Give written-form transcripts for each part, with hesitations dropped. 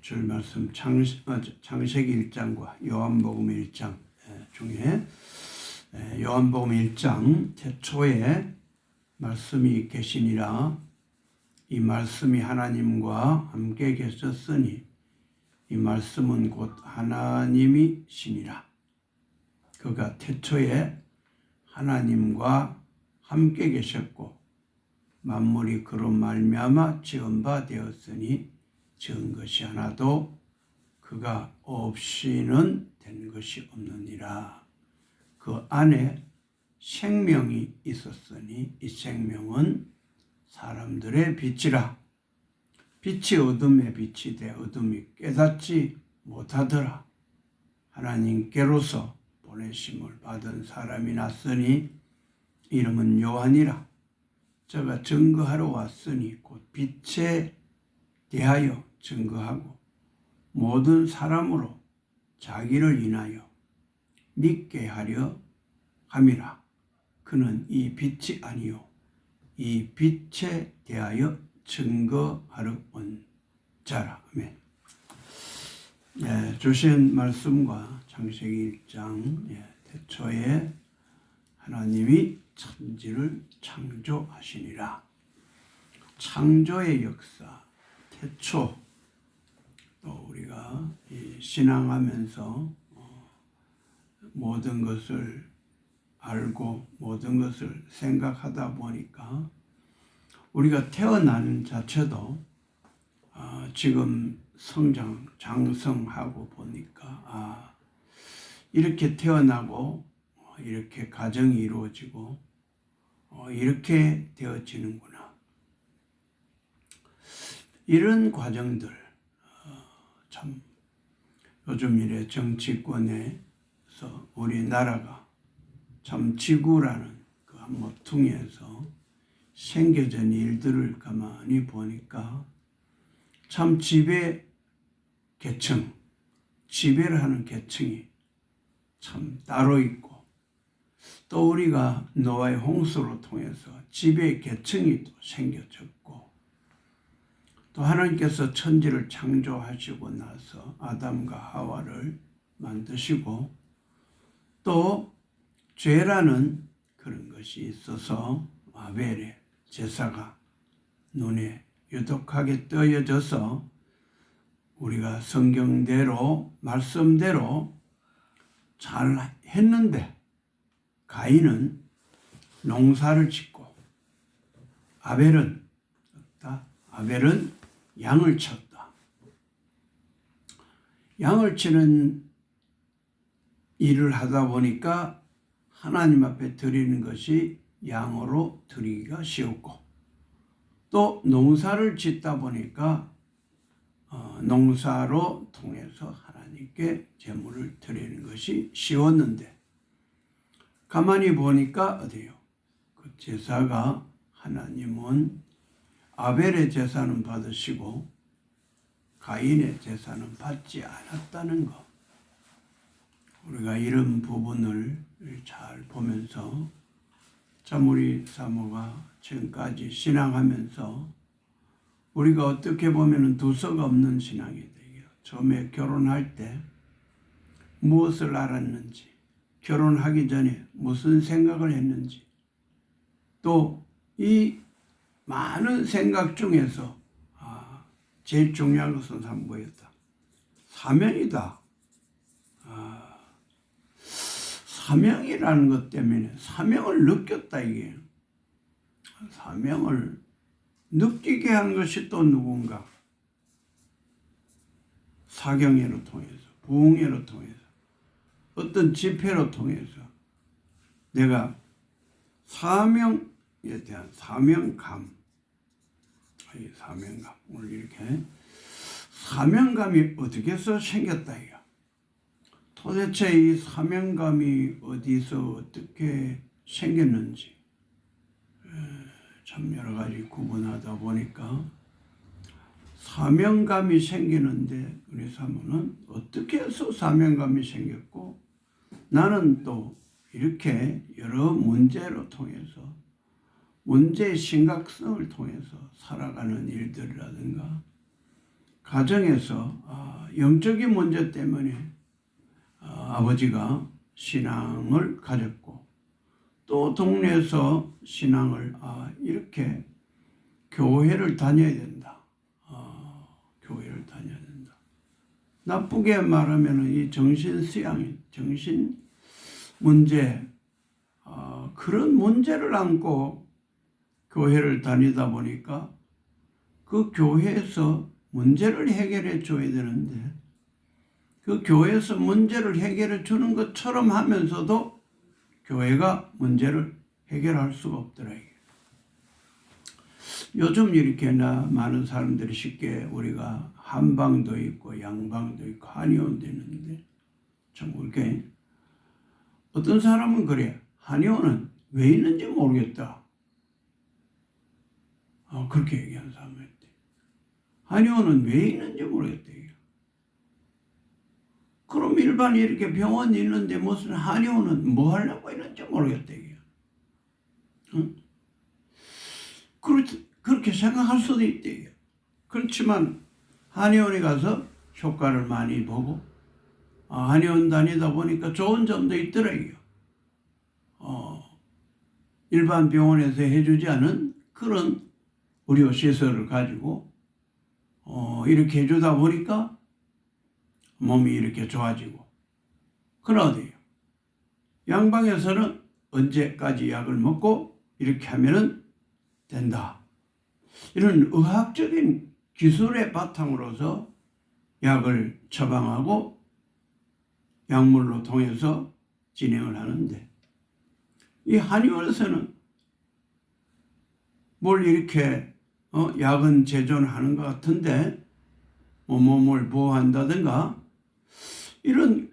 줄 말씀 창세기 1장과 요한복음 1장 중에 요한복음 1장 태초에 말씀이 계시니라. 이 말씀이 하나님과 함께 계셨으니 이 말씀은 곧 하나님이시니라. 그가 태초에 하나님과 함께 계셨고 만물이 그로 말미암아 지은 바 되었으니 지은 것이 하나도 그가 없이는 된 것이 없느니라. 그 안에 생명이 있었으니 이 생명은 사람들의 빛이라. 빛이 어둠에 빛이 돼 어둠이 깨닫지 못하더라. 하나님께로서 보내심을 받은 사람이 났으니 이름은 요한이라. 저가 증거하러 왔으니 곧 빛에 대하여 증거하고 모든 사람으로 자기를 인하여 믿게 하려 함이라. 그는 이 빛이 아니요 이 빛에 대하여 증거하러 온 자라. 아멘. 주신 말씀과 창세기 1장 태초에 하나님이 천지를 창조하시니라. 창조의 역사, 태초, 또 우리가 신앙하면서 모든 것을 알고 모든 것을 생각하다 보니까 우리가 태어나는 자체도 지금 성장, 장성하고 보니까 이렇게 태어나고 이렇게 가정이 이루어지고 이렇게 되어지는구나. 이런 과정들 참 요즘 이래 정치권에서 우리나라가 참 지구라는 그 한 모퉁이에서 생겨진 일들을 가만히 보니까 참 지배 계층, 지배를 하는 계층이 참 따로 있고 또 우리가 노아의 홍수로 통해서 지배 계층이 또 생겨졌고 또 하나님께서 천지를 창조하시고 나서 아담과 하와를 만드시고 또 죄라는 그런 것이 있어서 아벨의 제사가 눈에 유독하게 떠여져서 우리가 성경대로 말씀대로 잘 했는데 가인은 농사를 짓고 아벨은 양을 쳤다. 양을 치는 일을 하다 보니까 하나님 앞에 드리는 것이 양으로 드리기가 쉬웠고 또 농사를 짓다 보니까 농사로 통해서 하나님께 제물을 드리는 것이 쉬웠는데 가만히 보니까 어디요? 그 제사가 하나님은 아벨의 제사는 받으시고 가인의 제사는 받지 않았다는 것. 우리가 이런 부분을 잘 보면서 참 우리 사모가 지금까지 신앙하면서 우리가 어떻게 보면 두서가 없는 신앙이 되요. 처음에 결혼할 때 무엇을 알았는지, 결혼하기 전에 무슨 생각을 했는지, 또 이 많은 생각 중에서 제일 중요한 것은 뭐였다? 사명이다. 사명이라는 것 때문에 사명을 느꼈다. 이게 사명을 느끼게 한 것이 또 누군가 사경회로 통해서 부흥회로 통해서 어떤 집회로 통해서 내가 사명에 대한 사명감 오늘 이렇게 사명감이 어떻게 해서 생겼다. 이거 도대체 이 사명감이 어디서 어떻게 생겼는지 참 여러 가지 구분하다 보니까 사명감이 생기는데 우리 사모는 어떻게 해서 사명감이 생겼고 나는 또 이렇게 여러 문제로 통해서 문제의 심각성을 통해서 살아가는 일들이라든가 가정에서 영적인 문제 때문에 아버지가 신앙을 가졌고 또 동네에서 신앙을 이렇게 교회를 다녀야 된다. 교회를 다녀야 된다. 나쁘게 말하면 이 정신 문제 그런 문제를 안고 교회를 다니다 보니까 그 교회에서 문제를 해결해 줘야 되는데 그 교회에서 문제를 해결해 주는 것처럼 하면서도 교회가 문제를 해결할 수가 없더라. 요즘 이렇게 많은 사람들이 쉽게 우리가 한방도 있고 양방도 있고 한의원도 있는데 참 그렇게 어떤 사람은 그래. 한의원은 왜 있는지 모르겠다. 그렇게 얘기하는 사람이 있대. 한의원은 왜 있는지 모르겠대. 그럼 일반 이렇게 병원이 있는데 무슨 한의원은 뭐 하려고 있는지 모르겠대. 응? 그렇게 생각할 수도 있대. 그렇지만 한의원에 가서 효과를 많이 보고 한의원 다니다 보니까 좋은 점도 있더라고요. 일반 병원에서 해주지 않은 그런 의료시설을 가지고 이렇게 해주다 보니까 몸이 이렇게 좋아지고. 그러네요. 양방에서는 언제까지 약을 먹고 이렇게 하면은 된다. 이런 의학적인 기술의 바탕으로서 약을 처방하고 약물로 통해서 진행을 하는데 이 한의원에서는 뭘 이렇게 약은 제조하는 것 같은데 몸을 보호한다든가 이런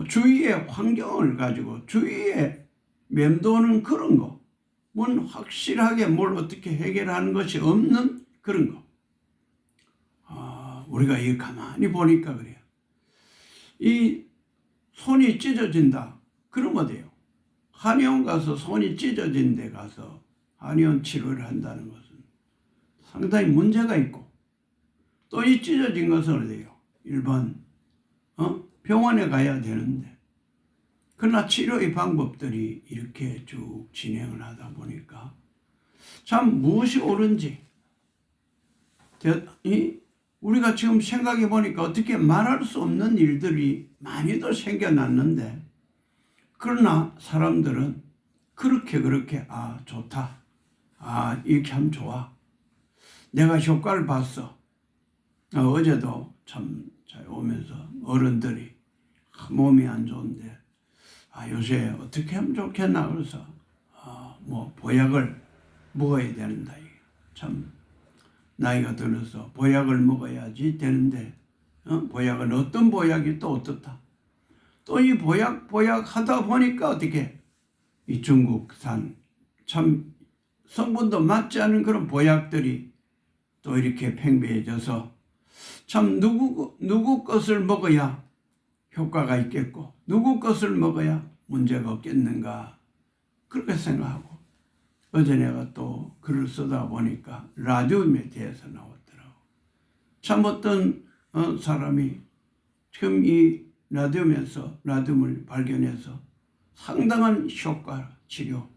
주위의 환경을 가지고 주위에 맴도는 그런 거 뭔 확실하게 뭘 어떻게 해결하는 것이 없는 그런 거. 우리가 이 가만히 보니까 그래요. 이 손이 찢어진다. 그러면 돼요. 한의원 가서 손이 찢어진 데 가서 한의원 치료를 한다는 것은 상당히 문제가 있고 또 이 찢어진 것은 어디요? 일반 병원에 가야 되는데 그러나 치료의 방법들이 이렇게 쭉 진행을 하다 보니까 참 무엇이 옳은지 우리가 지금 생각해 보니까 어떻게 말할 수 없는 일들이 많이도 생겨났는데 그러나 사람들은 그렇게 좋다. 이렇게 하면 좋아. 내가 효과를 봤어. 어제도 참 잘 오면서 어른들이 몸이 안 좋은데 요새 어떻게 하면 좋겠나 그래서 뭐 보약을 먹어야 된다. 참 나이가 들어서 보약을 먹어야지 되는데 보약은 어떤 보약이 또 어떻다. 또 이 보약 하다 보니까 어떻게 이 중국산 참 성분도 맞지 않은 그런 보약들이 또 이렇게 팽배해져서 참 누구 것을 먹어야 효과가 있겠고 누구 것을 먹어야 문제가 없겠는가 그렇게 생각하고 어제 내가 또 글을 쓰다 보니까 라듐에 대해서 나왔더라고. 참 어떤 사람이 지금 이 라듐을 발견해서 상당한 효과 치료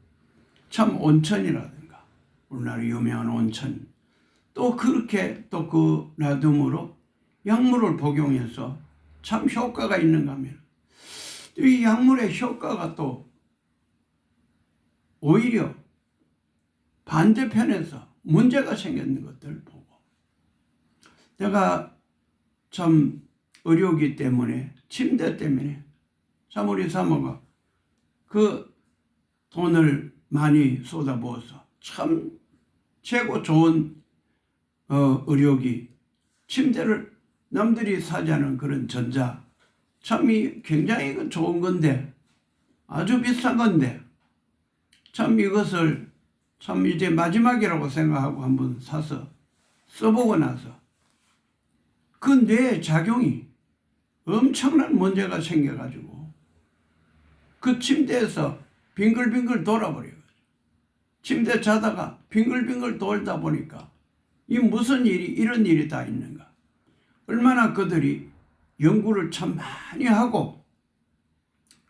참 온천이라든가 우리나라 유명한 온천 또 그렇게 또 그 라듐으로 약물을 복용해서 참 효과가 있는가 하면 이 약물의 효과가 또 오히려 반대편에서 문제가 생기는 것들을 보고 내가 참 의료기 때문에 침대 때문에 참 우리 사모가 그 돈을 많이 쏟아부어서 참 최고 좋은 의료기 침대를 남들이 사지 않은 그런 전자 참이 굉장히 좋은 건데 아주 비싼 건데 참 이것을 참 이제 마지막이라고 생각하고 한번 사서 써보고 나서 그 뇌 작용이 엄청난 문제가 생겨가지고 그 침대에서 빙글빙글 돌아버려요. 침대 자다가 빙글빙글 돌다 보니까 이 무슨 일이 이런 일이 다 있는가. 얼마나 그들이 연구를 참 많이 하고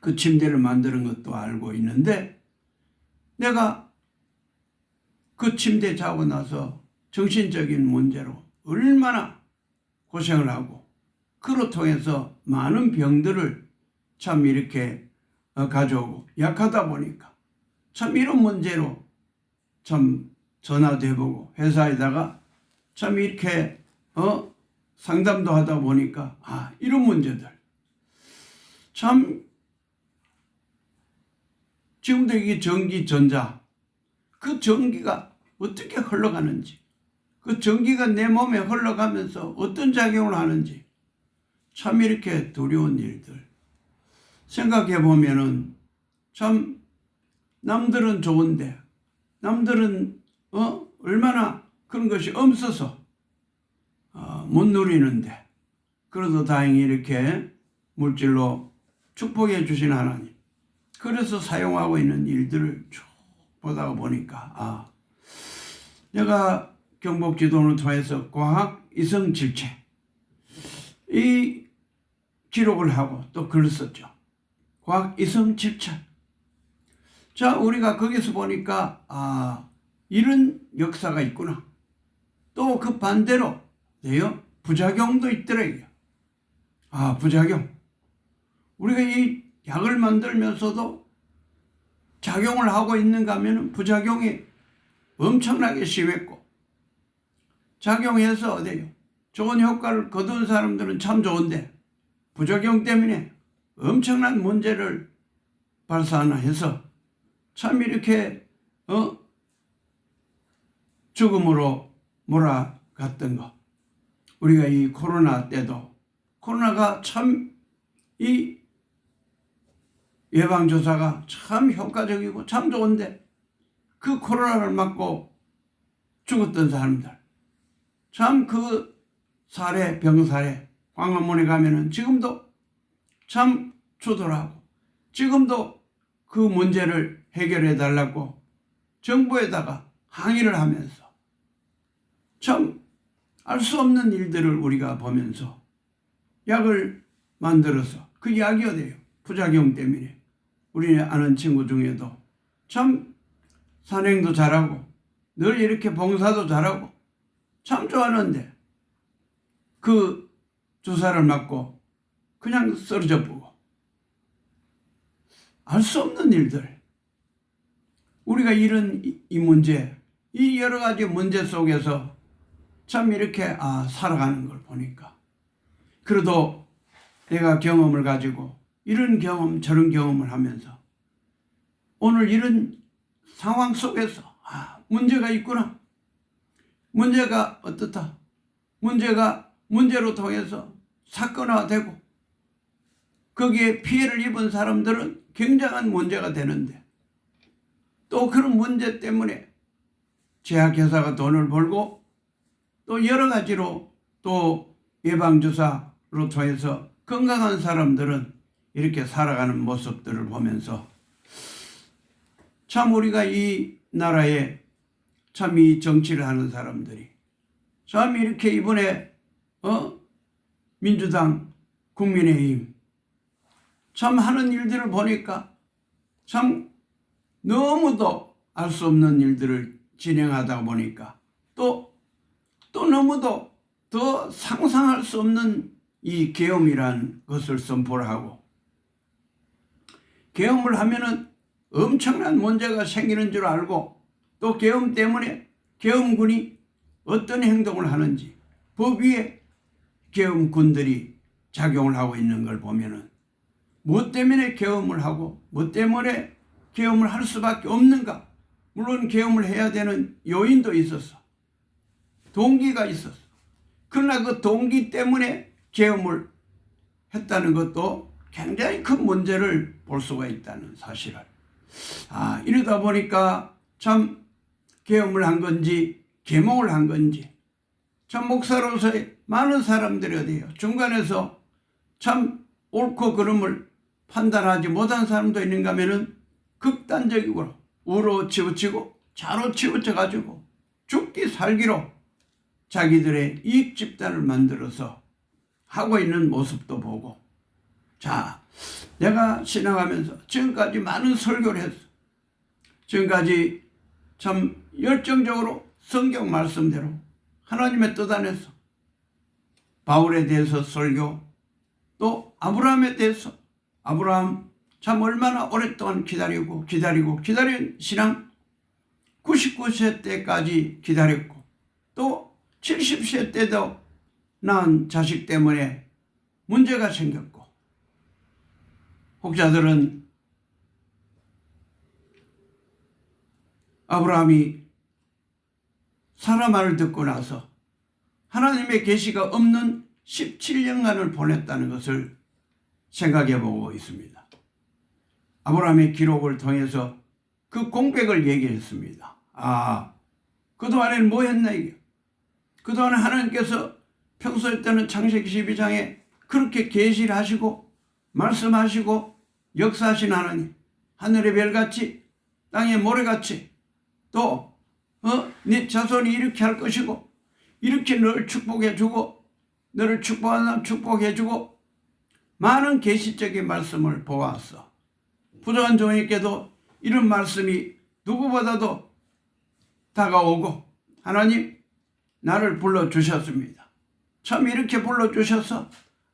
그 침대를 만드는 것도 알고 있는데, 내가 그 침대 자고 나서 정신적인 문제로 얼마나 고생을 하고 그로 통해서 많은 병들을 참 이렇게 가져오고, 약하다 보니까 참 이런 문제로 참 전화도 해보고 회사에다가 참 이렇게 상담도 하다 보니까 이런 문제들 참, 지금도 이게 전기, 전자, 그 전기가 어떻게 흘러가는지, 그 전기가 내 몸에 흘러가면서 어떤 작용을 하는지 참 이렇게 두려운 일들 생각해 보면은 참, 남들은 좋은데, 남들은 얼마나 그런 것이 없어서 못 누리는데, 그래도 다행히 이렇게 물질로 축복해 주신 하나님, 그래서 사용하고 있는 일들을 쭉 보다가 보니까 내가 경복지도를 통해서 과학 이성 질체 이 기록을 하고 또 글을 썼죠. 과학 이성 질체. 자, 우리가 거기서 보니까 이런 역사가 있구나. 또 그 반대로 부작용도 있더라고요. 부작용. 우리가 이 약을 만들면서도 작용을 하고 있는가 하면 부작용이 엄청나게 심했고, 작용해서 좋은 효과를 거둔 사람들은 참 좋은데 부작용 때문에 엄청난 문제를 발산하나 해서 참 이렇게 죽음으로 몰아갔던 거. 우리가 이 코로나 때도, 코로나가 참 이 예방주사가 참 효과적이고 참 좋은데 그 코로나를 맞고 죽었던 사람들, 참 그 사례, 병사례 광화문에 가면은 지금도 참 추돌하고, 지금도 그 문제를 해결해 달라고 정부에다가 항의를 하면서 참 알 수 없는 일들을 우리가 보면서 약을 만들어서 그 약이 부작용 때문에 우리 아는 친구 중에도 참 산행도 잘하고 늘 이렇게 봉사도 잘하고 참 좋아하는데 그 주사를 맞고 그냥 쓰러져 보고, 알 수 없는 일들, 우리가 이런 이 문제, 이 여러 가지 문제 속에서 참 이렇게 살아가는 걸 보니까, 그래도 내가 경험을 가지고 이런 경험 저런 경험을 하면서 오늘 이런 상황 속에서 문제가 있구나, 문제가 어떻다, 문제가 문제로 통해서 사건화되고 거기에 피해를 입은 사람들은 굉장한 문제가 되는데, 또 그런 문제 때문에 제약회사가 돈을 벌고 또 여러 가지로 또 예방주사로 통해서 건강한 사람들은 이렇게 살아가는 모습들을 보면서 참 우리가 이 나라에 참 이 정치를 하는 사람들이 참 이렇게 이번에 민주당, 국민의힘 참 하는 일들을 보니까 참 너무도 알 수 없는 일들을 진행하다 보니까 또 너무도 더 상상할 수 없는 이 계엄이란 것을 선포를 하고, 계엄을 하면은 엄청난 문제가 생기는 줄 알고, 또 계엄 때문에 계엄군이 어떤 행동을 하는지 법 위에 계엄군들이 작용을 하고 있는 걸 보면은 무엇 때문에 계엄을 하고 무엇 때문에 계엄을 할 수밖에 없는가. 물론 계엄을 해야 되는 요인도 있었어, 동기가 있었어. 그러나 그 동기 때문에 계엄을 했다는 것도 굉장히 큰 문제를 볼 수가 있다는 사실을. 이러다 보니까 참 계엄을 한 건지 계몽을 한 건지 참 목사로서의 많은 사람들이 중간에서 참 옳고 그름을 판단하지 못한 사람도 있는가 하면은 극단적으로 우로 치우치고 좌로 치우쳐 가지고 죽기 살기로 자기들의 이익 집단을 만들어서 하고 있는 모습도 보고. 자, 내가 지나가면서 지금까지 많은 설교를 했어. 지금까지 참 열정적으로 성경 말씀대로 하나님의 뜻 안에서 바울에 대해서 설교, 또 아브라함에 대해서, 아브라함 참 얼마나 오랫동안 기다린 신앙, 99세 때까지 기다렸고, 또 70세 때도 낳은 자식 때문에 문제가 생겼고, 혹자들은 아브라함이 사라 말을 듣고 나서 하나님의 계시가 없는 17년간을 보냈다는 것을 생각해 보고 있습니다. 아브라함의 기록을 통해서 그 공백을 얘기했습니다. 아, 그동안에는 뭐 했나 이게? 그동안에 하나님께서 평소에 때는 창세기 12장에 그렇게 계시를 하시고 말씀하시고 역사하신 하나님, 하늘의 별같이 땅의 모래같이 또 네 자손이 이렇게 할 것이고 이렇게 너를 축복해 주고 너를 축복하는 사람 축복해 주고 많은 계시적인 말씀을 보았어. 부족한 종에게도 이런 말씀이 누구보다도 다가오고 하나님 나를 불러주셨습니다. 참 이렇게 불러주셔서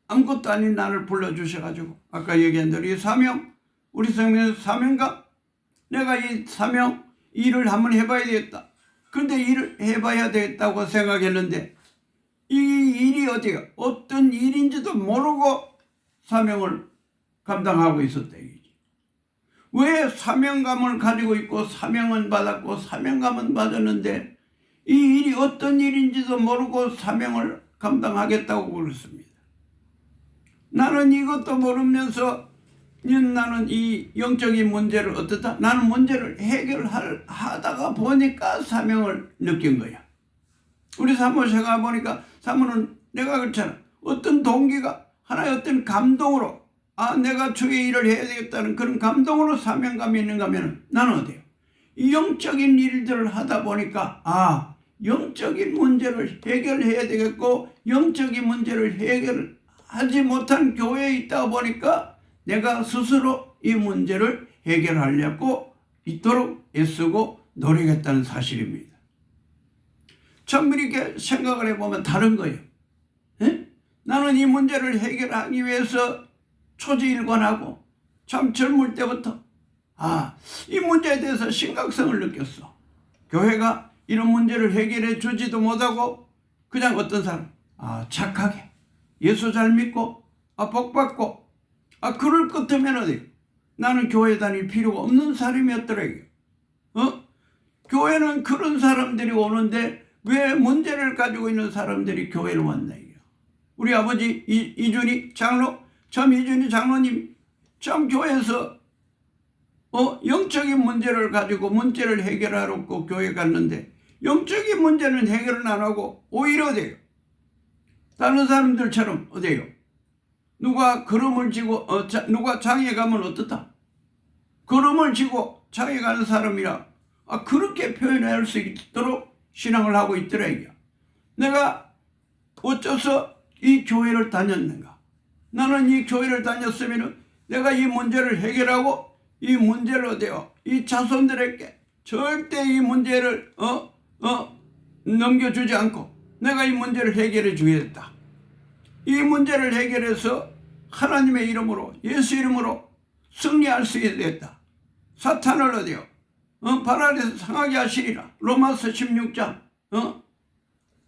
아무것도 아닌 나를 불러주셔가지고 아까 얘기한 대로 이 사명, 우리 생명의 사명감, 내가 이 사명 일을 한번 해봐야 되겠다. 그런데 일을 해봐야 되겠다고 생각했는데 이 일이 어디가 어떤 일인지도 모르고 사명을 감당하고 있었다 이거지. 왜 사명감을 가지고 있고 사명은 받았고 사명감은 받았는데 이 일이 어떤 일인지도 모르고 사명을 감당하겠다고 그랬습니다. 나는 이것도 모르면서 나는 이 영적인 문제를 어떻다? 나는 문제를 해결하다가 보니까 사명을 느낀 거야. 우리 사모 생각해 보니까 사모는 내가 그렇잖아. 어떤 동기가 하나의 어떤 감동으로 아 내가 주의 일을 해야 되겠다는 그런 감동으로 사명감이 있는가 하면 나는 어때요? 이 영적인 일들을 하다 보니까 아 영적인 문제를 해결해야 되겠고 영적인 문제를 해결하지 못한 교회에 있다 보니까 내가 스스로 이 문제를 해결하려고 있도록 애쓰고 노력했다는 사실입니다. 참 이렇게 생각을 해보면 다른 거예요. 에? 나는 이 문제를 해결하기 위해서 초지일관하고 참 젊을 때부터 이 문제에 대해서 심각성을 느꼈어. 교회가 이런 문제를 해결해 주지도 못하고 그냥 어떤 사람 착하게 예수 잘 믿고 복 받고 그럴 것 같으면 어디 나는 교회 다닐 필요가 없는 사람이었더라고요. 교회는 그런 사람들이 오는데 왜 문제를 가지고 있는 사람들이 교회를 왔나 이게. 우리 아버지 이준희 장로, 참 이준희 장로님 참 교회에서 영적인 문제를 가지고 문제를 해결하려고 교회 갔는데 영적인 문제는 해결은 안 하고 오히려 어때요? 다른 사람들처럼 어때요? 누가 걸음을 지고 누가 장에 가면 어떻다? 걸음을 지고 장에 가는 사람이라 그렇게 표현할 수 있도록 신앙을 하고 있더라 이게. 내가 어째서 이 교회를 다녔는가? 나는 이 교회를 다녔으면 내가 이 문제를 해결하고 이 문제를 어때요? 이 자손들에게 절대 이 문제를 넘겨주지 않고 내가 이 문제를 해결해 주겠다. 이 문제를 해결해서 하나님의 이름으로 예수 이름으로 승리할 수 있겠다. 사탄을 어디요? 발 아래서 상하게 하시리라. 로마서 16장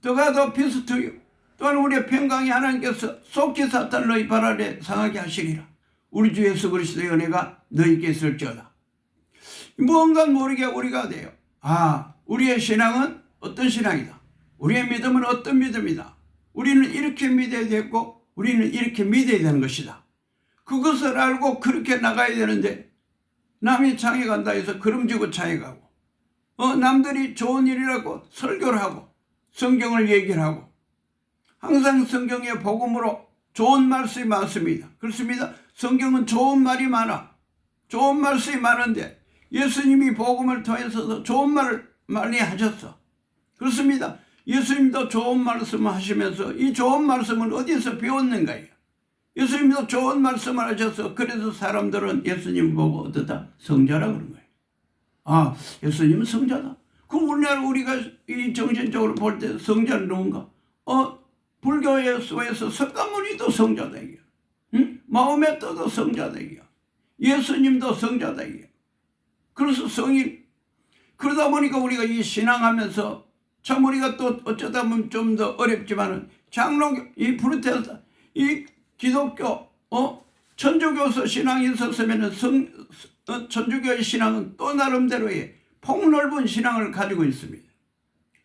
더가도 피스투유 또한 우리의 평강이 하나님께서 속히 사탄을 너희 발 아래 상하게 하시리라. 우리 주 예수 그리스도의 은혜가 너희에게 있을지어다. 무언가 모르게 우리가 돼요. 우리의 신앙은 어떤 신앙이다. 우리의 믿음은 어떤 믿음이다. 우리는 이렇게 믿어야 되고 우리는 이렇게 믿어야 되는 것이다. 그것을 알고 그렇게 나가야 되는데 남이 장에 간다 해서 걸음지고 장에 가고 남들이 좋은 일이라고 설교를 하고 성경을 얘기를 하고 항상 성경의 복음으로 좋은 말씀이 많습니다. 그렇습니다. 성경은 좋은 말이 많아. 좋은 말씀이 많은데 예수님이 복음을 통해서도 좋은 말을 많이 하셨어. 그렇습니다. 예수님도 좋은 말씀을 하시면서 이 좋은 말씀을 어디서 배웠는가요? 예수님도 좋은 말씀을 하셔서 그래서 사람들은 예수님 보고 어떠다? 성자라 그런 거예요. 아, 예수님은 성자다. 그럼 우리가 이 정신적으로 볼 때 성자는 누군가? 불교에서 석가모니도 성자다 이게. 응? 마호메트도 성자다 이게. 예수님도 성자다 이게. 그래서 성인. 그러다 보니까 우리가 이 신앙하면서 참 우리가 또 어쩌다 보면 좀 더 어렵지만은 장로교, 이 프로테스탄트, 이 기독교, 천주교에서 신앙이 있었으면은 천주교의 신앙은 또 나름대로의 폭넓은 신앙을 가지고 있습니다.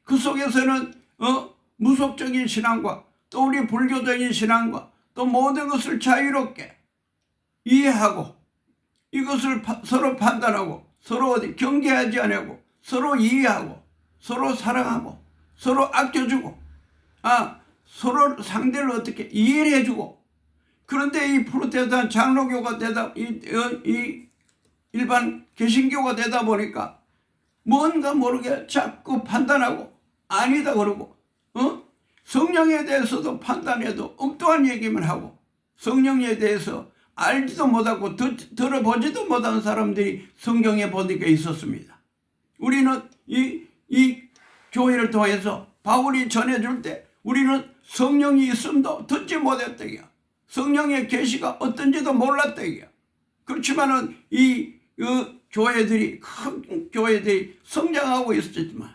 그 속에서는 무속적인 신앙과 또 우리 불교적인 신앙과 또 모든 것을 자유롭게 이해하고 이것을 서로 판단하고 서로 경계하지 않고 서로 이해하고 서로 사랑하고 서로 아껴주고 서로 상대를 어떻게 이해를 해주고 그런데 이 프로테스탄트 장로교가 되다 이 일반 개신교가 되다 보니까 뭔가 모르게 자꾸 판단하고 아니다 그러고 성령에 대해서도 판단해도 엉뚱한 얘기만 하고 성령에 대해서 알지도 못하고 들어보지도 못한 사람들이 성경에 보니까 있었습니다. 우리는 이 교회를 통해서 바울이 전해줄 때 우리는 성령이 있음도 듣지 못했다기야. 성령의 계시가 어떤지도 몰랐다기야. 그렇지만은 큰 교회들이 성장하고 있었지만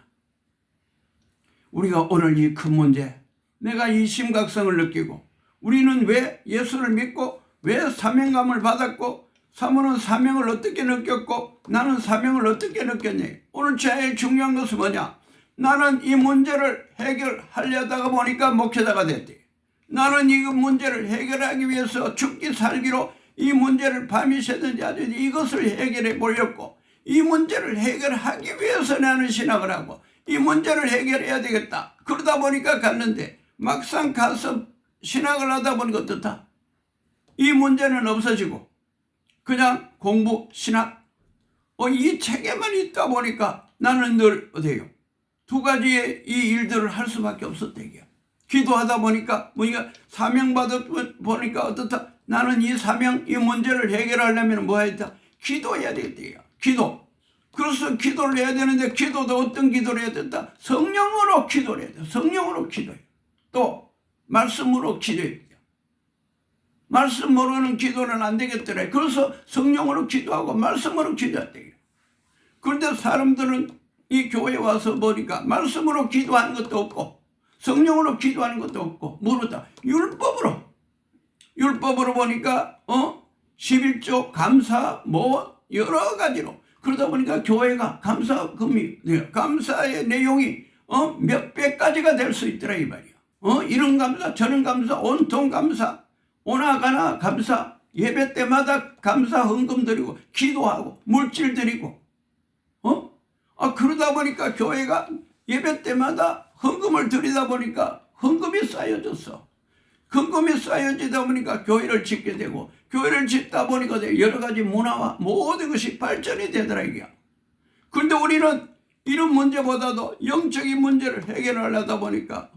우리가 오늘 이 큰 문제, 내가 이 심각성을 느끼고 우리는 왜 예수를 믿고 왜 사명감을 받았고 사모는 사명을 어떻게 느꼈고 나는 사명을 어떻게 느꼈냐. 오늘 제일 중요한 것은 뭐냐. 나는 이 문제를 해결하려다가 보니까 목회자가 됐대. 나는 이 문제를 해결하기 위해서 죽기 살기로 이 문제를 밤이 새든지 아주 이것을 해결해 보려고 이 문제를 해결하기 위해서 나는 신학을 하고 이 문제를 해결해야 되겠다. 그러다 보니까 갔는데 막상 가서 신학을 하다 보니까 어떻다? 이 문제는 없어지고 그냥 공부, 신학 이 체계만 있다 보니까 나는 늘 어때요? 두 가지의 이 일들을 할 수밖에 없었대요. 기도하다 보니까 사명받아 보니까 어떻다? 나는 이 사명, 이 문제를 해결하려면 뭐 해야 돼? 기도해야 되겠대요. 기도. 그래서 기도를 해야 되는데 기도도 어떤 기도를 해야 된다? 성령으로 기도를 해야 돼. 성령으로 기도해. 또 말씀으로 기도해야 돼. 말씀으로는 기도는 안 되겠더래. 그래서 성령으로 기도하고 말씀으로 기도했대요. 그런데 사람들은 이 교회에 와서 보니까 말씀으로 기도하는 것도 없고 성령으로 기도하는 것도 없고 모르다. 율법으로 보니까 11조 감사 여러 가지로 그러다 보니까 교회가 감사금이 감사의 내용이 몇백 가지가 될 수 있더라 이 말이야. 이런 감사 저런 감사 온통 감사 오나가나 감사 예배 때마다 감사 헌금 드리고 기도하고 물질 드리고 그러다 보니까 교회가 예배 때마다 헌금을 드리다 보니까 헌금이 쌓여졌어. 헌금이 쌓여지다 보니까 교회를 짓게 되고 교회를 짓다 보니까 여러 가지 문화와 모든 것이 발전이 되더라 이게. 그런데 우리는 이런 문제보다도 영적인 문제를 해결하려다 보니까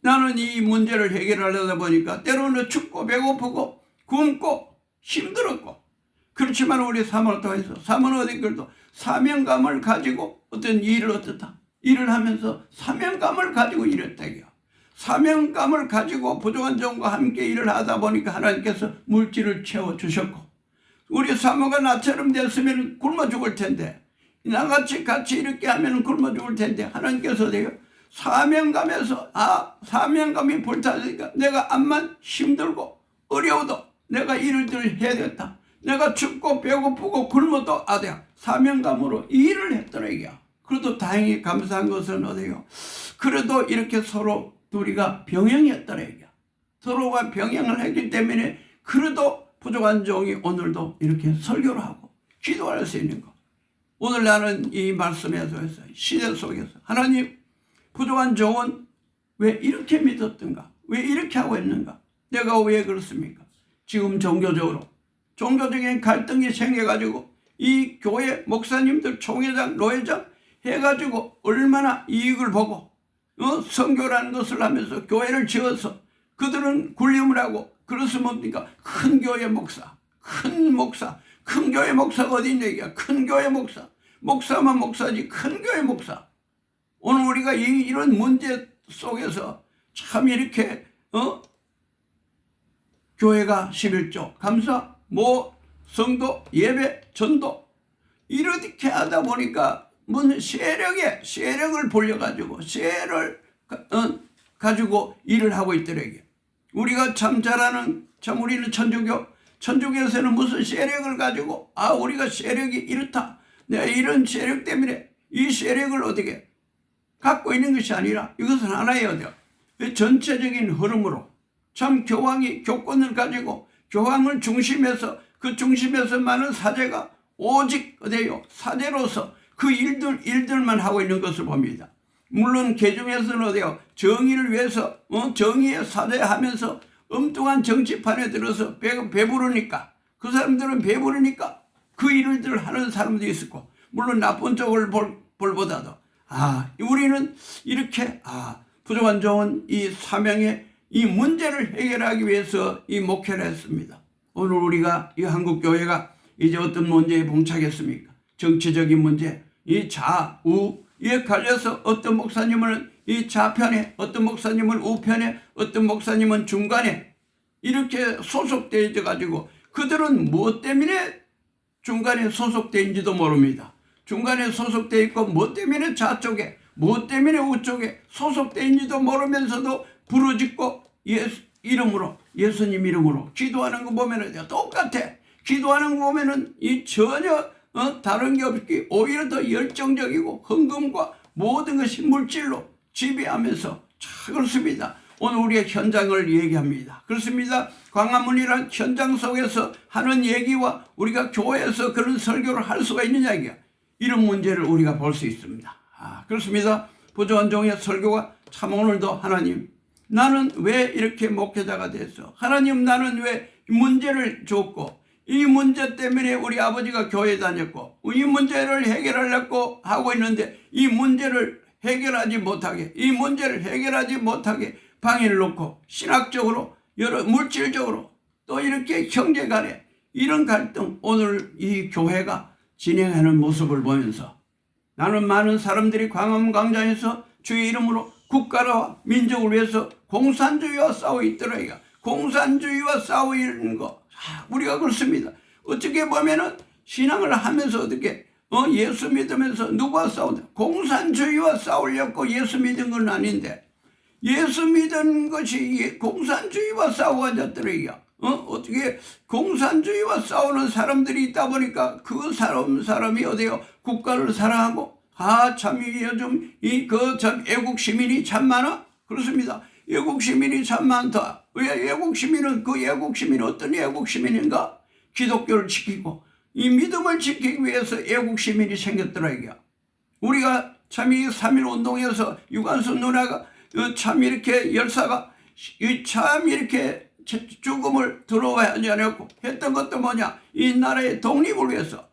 나는 이 문제를 해결하려다 보니까 때로는 춥고 배고프고 굶고 힘들었고 그렇지만 우리 사모를 통해서 사모는 어디글도 사명감을 가지고 어떤 일을 어떻다 일을 하면서 사명감을 가지고 일했다 이게. 사명감을 가지고 부족한 종과 함께 일을 하다 보니까 하나님께서 물질을 채워주셨고 우리 사모가 나처럼 됐으면 굶어 죽을 텐데 나같이 같이 이렇게 하면 굶어 죽을 텐데 하나님께서 사명감에서 사명감이 불타니까 내가 암만 힘들고 어려워도 내가 일을 해야 되겠다. 내가 춥고 배고프고 굶어도 사명감으로 일을 했더라 이게. 그래도 다행히 감사한 것은 어디요? 그래도 이렇게 서로 우리가 병행했더라 이게. 서로가 병행을 했기 때문에 그래도 부족한 종이 오늘도 이렇게 설교를 하고 기도할 수 있는 거. 오늘 나는 이 말씀에서 시대 속에서 하나님 부족한 종은 왜 이렇게 믿었던가? 왜 이렇게 하고 있는가? 내가 왜 그렇습니까? 지금 종교적인 갈등이 생겨가지고 이 교회 목사님들 총회장 노회장 해가지고 얼마나 이익을 보고 선교라는 것을 하면서 교회를 지어서 그들은 군림을 하고, 그래서 뭡니까? 큰 교회 목사, 큰 교회 목사가 어디 있냐 이게. 큰 교회 목사, 목사만 목사지 큰 교회 목사. 오늘 우리가 이런 문제 속에서 참 이렇게 교회가 11조 감사, 성도, 예배, 전도 이렇게 하다 보니까 무슨 세력을 벌려가지고 세력을 가지고 일을 하고 있더래요. 우리가 참 우리는 천주교에서는 무슨 세력을 가지고 우리가 세력이 이렇다, 내가 이런 세력 때문에 이 세력을 어떻게 갖고 있는 것이 아니라 이것은 하나의 전체적인 흐름으로 참 교황이 교권을 가지고 교황을 중심에서 그 중심에서 많은 사제가 오직 사제로서 그 일들만 하고 있는 것을 봅니다. 물론 개중에서는 정의를 위해서 정의에 사죄하면서 엉뚱한 정치판에 들어서 배부르니까 그 사람들은 배부르니까 그 일들을 하는 사람도 있었고, 물론 나쁜 쪽을 볼보다도 우리는 이렇게 부족한 종은 이 사명의 이 문제를 해결하기 위해서 이 목회를 했습니다. 오늘 우리가 이 한국교회가 이제 어떤 문제에 봉착했습니까? 정치적인 문제, 이 좌우에 갈려서 어떤 목사님은 이 좌편에, 어떤 목사님은 우편에, 어떤 목사님은 중간에 이렇게 소속되어 있어가지고 그들은 무엇 때문에 중간에 소속되어 있는지도 모릅니다. 중간에 소속되어 있고 무엇 때문에 좌쪽에, 무엇 때문에 우쪽에 소속되어 있는지도 모르면서도 부르짖고 예수님 이름으로 기도하는 거 보면은 똑같아. 기도하는 거 보면은 이 전혀 다른 게 없기, 오히려 더 열정적이고 헌금과 모든 것이 물질로 지배하면서 그렇습니다. 오늘 우리의 현장을 얘기합니다. 그렇습니다. 광화문이란 현장 속에서 하는 얘기와 우리가 교회에서 그런 설교를 할 수가 있느냐 이게, 이런 문제를 우리가 볼 수 있습니다. 그렇습니다. 부조한 종의 설교가 참 오늘도 하나님, 나는 왜 이렇게 목회자가 됐어? 하나님, 나는 왜 문제를 줬고 이 문제 때문에 우리 아버지가 교회 다녔고 이 문제를 해결하려고 하고 있는데 이 문제를 해결하지 못하게 방해를 놓고 신학적으로 여러 물질적으로 또 이렇게 형제 간에 이런 갈등, 오늘 이 교회가 진행하는 모습을 보면서 나는 많은 사람들이 광화문 광장에서 주의 이름으로 국가와 민족을 위해서 공산주의와 싸우고 있더라고요. 공산주의와 싸우는 거 우리가 그렇습니다. 어떻게 보면은 신앙을 하면서 어떻게 예수 믿으면서 누구와 싸우다? 공산주의와 싸우려고 예수 믿은 건 아닌데 예수 믿은 것이 공산주의와 싸우고 앉았더라고요. 어떻게 공산주의와 싸우는 사람들이 있다 보니까 그 사람이 어디요? 국가를 사랑하고 참 요즘 참 애국 시민이 참 많아? 그렇습니다. 애국 시민이 참 많다. 왜 애국 시민은 어떤 애국 시민인가? 기독교를 지키고 이 믿음을 지키기 위해서 애국 시민이 생겼더라고요. 우리가 참 이 3.1 운동에서 유관순 누나가 참 이렇게 열사가 참 이렇게 죽음을 두려워하지 않았고 했던 것도 뭐냐? 이 나라의 독립을 위해서.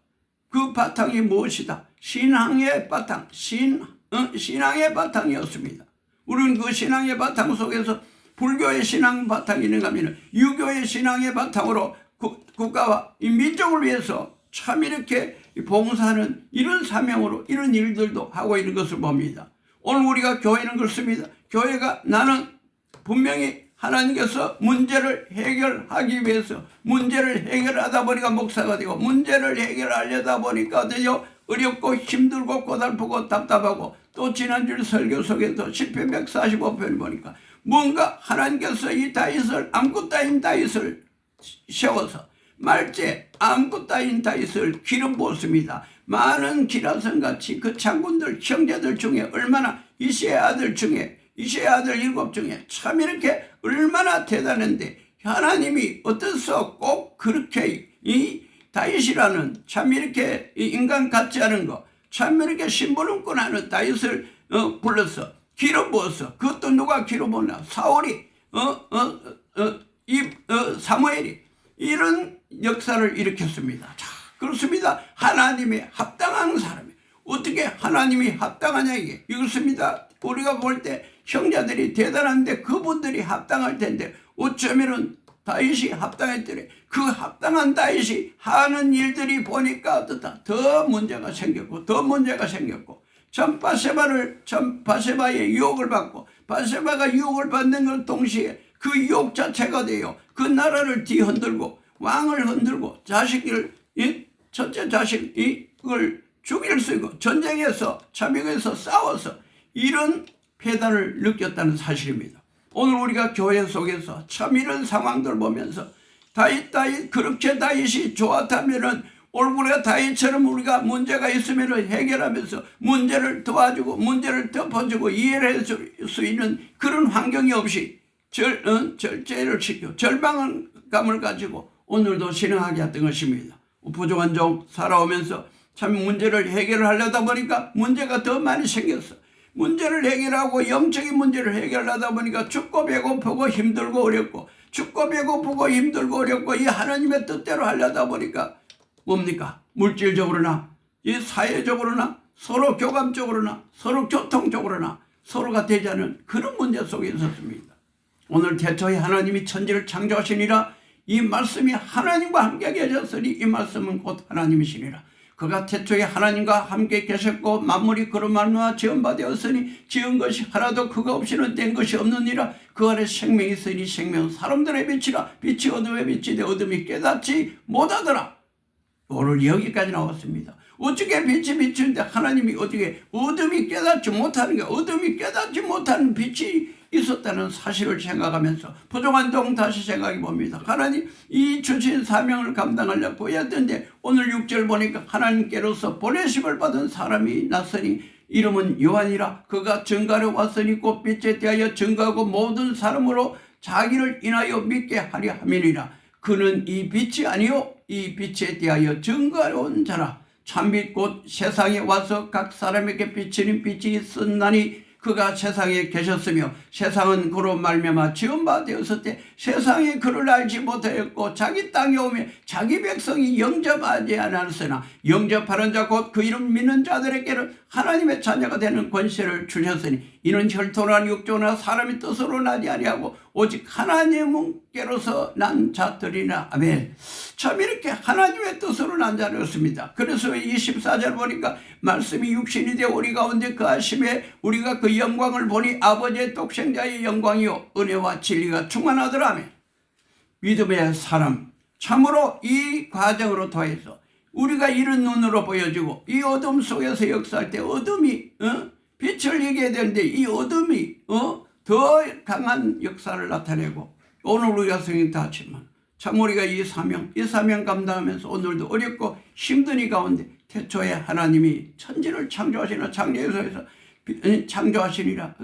그 바탕이 무엇이다? 신앙의 바탕, 신앙의 바탕이었습니다. 우리는 그 신앙의 바탕 속에서 불교의 신앙 바탕이 있는가 하면 유교의 신앙의 바탕으로 국가와 이 민족을 위해서 참 이렇게 봉사하는 이런 사명으로 이런 일들도 하고 있는 것을 봅니다. 오늘 우리가 교회는 그렇습니다. 교회가 나는 분명히 하나님께서 문제를 해결하기 위해서 문제를 해결하다 보니까 목사가 되고 문제를 해결하려다 보니까 어렵고 힘들고 고달프고 답답하고 또 지난주 설교 속에서 10편 145편 보니까 뭔가 하나님께서 이 다윗을 암컷 따인 다윗을 세워서 말째 암컷 따인 다윗을 기름 부었습니다. 많은 기라성같이 그 장군들 형제들 중에 얼마나 이새의 아들 7 중에 참 이렇게 얼마나 대단한데 하나님이 어째서 꼭 그렇게 이 다윗이라는 참 이렇게 인간 같지 않은 거 참 이렇게 심부름꾼하는 다윗을 불러서 기름 부어서 그것도 누가 기름 부었나? 사울이 사무엘이 이런 역사를 일으켰습니다. 자, 그렇습니다. 하나님이 합당한 사람이 어떻게 하나님이 합당하냐 이게 이렇습니다. 우리가 볼 때 형제들이 대단한데 그분들이 합당할 텐데 어쩌면은 다윗이 합당했더래. 그 합당한 다윗이 하는 일들이 보니까 어떻다. 더 문제가 생겼고 더 문제가 생겼고 전 바세바의 유혹을 받고 바세바가 유혹을 받는 것 동시에 그 유혹 자체가 돼요. 그 나라를 뒤흔들고 왕을 흔들고 자식을 첫째 자식을 죽일 수 있고 전쟁에서 참역에서 싸워서 이런 패단을 느꼈다는 사실입니다. 오늘 우리가 교회 속에서 참 이런 상황들 보면서 다윗 그렇게 다윗이 좋았다면은 올구레 다윗처럼 우리가 문제가 있으면 해결하면서 문제를 도와주고 문제를 덮어주고 이해를 해줄 수 있는 그런 환경이 없이 절제를 시켜 절망감을 가지고 오늘도 신앙하게 했던 것입니다. 부족한 종 살아오면서 참 문제를 해결하려다 보니까 문제가 더 많이 생겼어. 문제를 해결하고 영적인 문제를 해결하다 보니까 춥고 배고프고 힘들고 어렵고 춥고 배고프고 힘들고 어렵고 이 하나님의 뜻대로 하려다 보니까 뭡니까? 물질적으로나 이 사회적으로나 서로 교감적으로나 서로 교통적으로나 서로가 되지 않은 그런 문제 속에 있었습니다. 오늘 태초에 하나님이 천지를 창조하시니라 이 말씀이 하나님과 함께 계셨으니 이 말씀은 곧 하나님이시니라. 그가 태초에 하나님과 함께 계셨고 만물이 그로 말미암아 지은 바 되었으니 지은 것이 하나도 그가 없이는 된 것이 없느니라. 그 안에 생명이 있으니 생명은 사람들의 빛이라. 빛이 어둠의 빛이 되 어둠이 깨닫지 못하더라. 오늘 여기까지 나왔습니다. 어떻게 빛이 비추는데 하나님이 어떻게 어둠이 깨닫지 못하는 게 어둠이 깨닫지 못하는 빛이 있었다는 사실을 생각하면서 부족한 종 다시 생각해 봅니다. 하나님 이 주신 사명을 감당하려고 했던데 오늘 6절 보니까 하나님께로서 보내심을 받은 사람이 났으니 이름은 요한이라. 그가 증거하러 왔으니 곧 빛에 대하여 증거하고 모든 사람으로 자기를 인하여 믿게 하려 함이니라. 그는 이 빛이 아니요 이 빛에 대하여 증거하러 온 자라. 참빛 곧 세상에 와서 각 사람에게 비치는 빛이 있었나니 그가 세상에 계셨으며 세상은 그로 말미암아 지은 바 되었을 때 세상에 그를 알지 못하였고 자기 땅에 오며 자기 백성이 영접하지 않았으나 영접하는 자 곧 그 이름 믿는 자들에게는 하나님의 자녀가 되는 권세를 주셨으니 이는 혈통이나 육조나 사람의 뜻으로 나지 아니하고 오직 하나님께로서 난 자들이나. 아멘. 참 이렇게 하나님의 뜻으로 난 자였습니다. 그래서 24절 보니까 말씀이 육신이 되어 우리 가운데 거하심에 우리가 그 영광을 보니 아버지의 독생자의 영광이요 은혜와 진리가 충만하더라. 아멘. 믿음의 사람 참으로 이 과정으로 통해서 우리가 이런 눈으로 보여지고 이 어둠 속에서 역사할 때 어둠이 빛을 이기게 되는데 이 어둠이 더 강한 역사를 나타내고 오늘 우리가 성경다 하지만 참 우리가 이 사명 감당하면서 오늘도 어렵고 힘든 이 가운데 태초에 하나님이 천지를 창조하시나 창조에서 창조하시니라.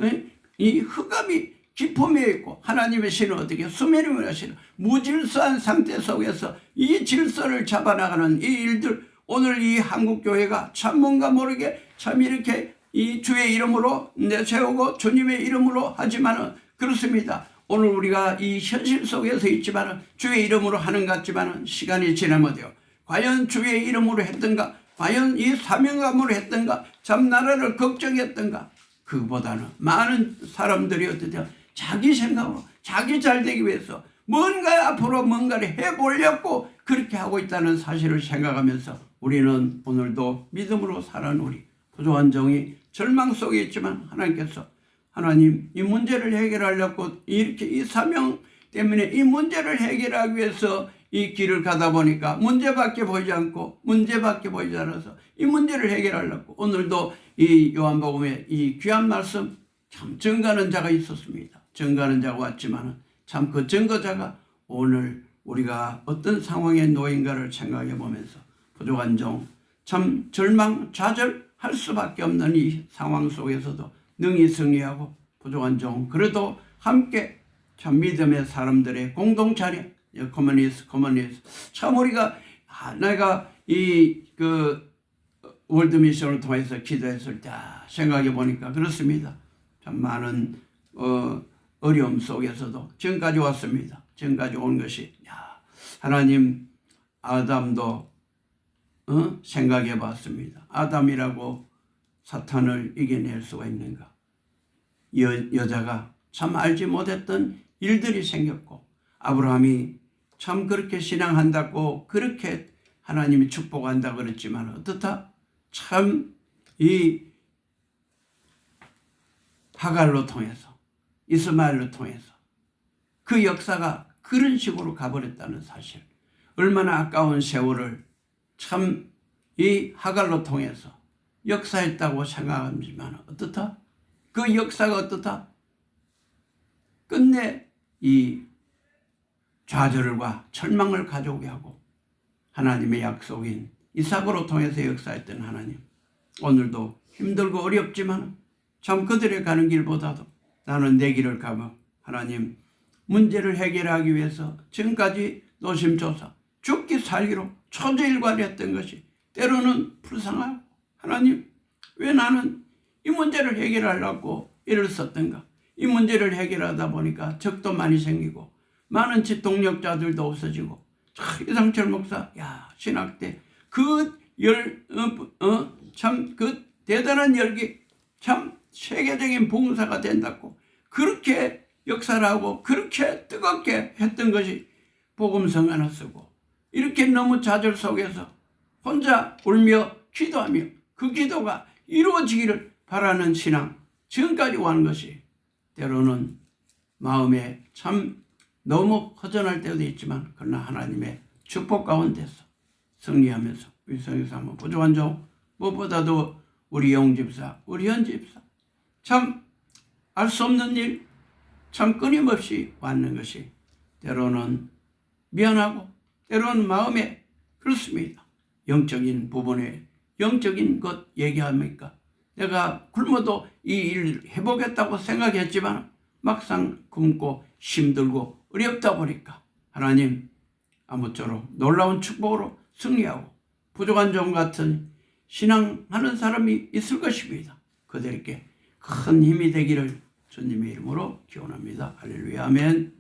이 흑암이 기품에 있고 하나님의 신은 어떻게 수면임을 하시나 무질서한 상태 속에서 이 질서를 잡아나가는 이 일들 오늘 이 한국교회가 참 뭔가 모르게 참 이렇게 이 주의 이름으로 내세우고 주님의 이름으로 하지만은 그렇습니다. 오늘 우리가 이 현실 속에서 있지만은 주의 이름으로 하는 것 같지만은 시간이 지나면 돼요. 과연 주의 이름으로 했던가? 과연 이 사명감으로 했던가? 참 나라를 걱정했던가? 그보다는 많은 사람들이 어떻게 자기 생각으로 자기 잘되기 위해서 뭔가 앞으로 뭔가를 해보려고 그렇게 하고 있다는 사실을 생각하면서 우리는 오늘도 믿음으로 사는 우리 부족한 종이 절망 속에 있지만 하나님 이 문제를 해결하려고 이렇게 이 사명 때문에 이 문제를 해결하기 위해서 이 길을 가다 보니까 문제밖에 보이지 않아서 이 문제를 해결하려고 오늘도 이 요한복음에 이 귀한 말씀 참 증거하는 자가 있었습니다. 증거하는 자가 왔지만 참 그 증거자가 오늘 우리가 어떤 상황에 놓인가를 생각해 보면서 부족한 종 참 절망 좌절할 수밖에 없는 이 상황 속에서도 능히 승리하고 부족한 종 그래도 함께 참 믿음의 사람들의 공동체에 커머니스 참 우리가 내가 이 그 월드미션을 통해서 기도했을 때 생각해 보니까 그렇습니다. 참 많은 어려움 속에서도 지금까지 왔습니다. 지금까지 온 것이 하나님 아담도 생각해 봤습니다. 아담이라고 사탄을 이겨낼 수가 있는가? 여자가 참 알지 못했던 일들이 생겼고, 아브라함이 참 그렇게 신앙한다고 그렇게 하나님이 축복한다 그랬지만 어떻다? 참 이 하갈로 통해서, 이스마엘로 통해서 그 역사가 그런 식으로 가버렸다는 사실, 얼마나 아까운 세월을 참 이 하갈로 통해서 역사했다고 생각하지만 어떻다? 그 역사가 어떻다? 끝내 이 좌절과 절망을 가져오게 하고 하나님의 약속인 이삭으로 통해서 역사했던 하나님, 오늘도 힘들고 어렵지만 참 그들의 가는 길보다도 나는 내 길을 가며 하나님 문제를 해결하기 위해서 지금까지 노심초사 죽기 살기로 초저일관했던 것이 때로는 불쌍하고, 하나님 왜 나는 이 문제를 해결하려고 애를 썼던가. 이 문제를 해결하다 보니까 적도 많이 생기고 많은 집동력자들도 없어지고, 이상철 목사 신학 때 참 그 대단한 열기, 참 세계적인 봉사가 된다고 그렇게 역사를 하고 그렇게 뜨겁게 했던 것이 복음성 하나 쓰고, 이렇게 너무 좌절 속에서 혼자 울며 기도하며 그 기도가 이루어지기를 바라는 신앙, 지금까지 와는 것이 때로는 마음에 참 너무 허전할 때도 있지만, 그러나 하나님의 축복 가운데서 승리하면서 우리 성교사 한번 부족한 종, 무엇보다도 우리 영집사, 우리 현집사 참 알 수 없는 일 참 끊임없이 왔는 것이 때로는 미안하고 때로는 마음에 그렇습니다. 영적인 부분에 영적인 것 얘기합니까? 내가 굶어도 이 일을 해보겠다고 생각했지만 막상 굶고 힘들고 어렵다 보니까 하나님 아무쪼록 놀라운 축복으로 승리하고 부족한 종 같은 신앙하는 사람이 있을 것입니다. 그들에게 큰 힘이 되기를 주님의 이름으로 기원합니다. 할렐루야, 아멘.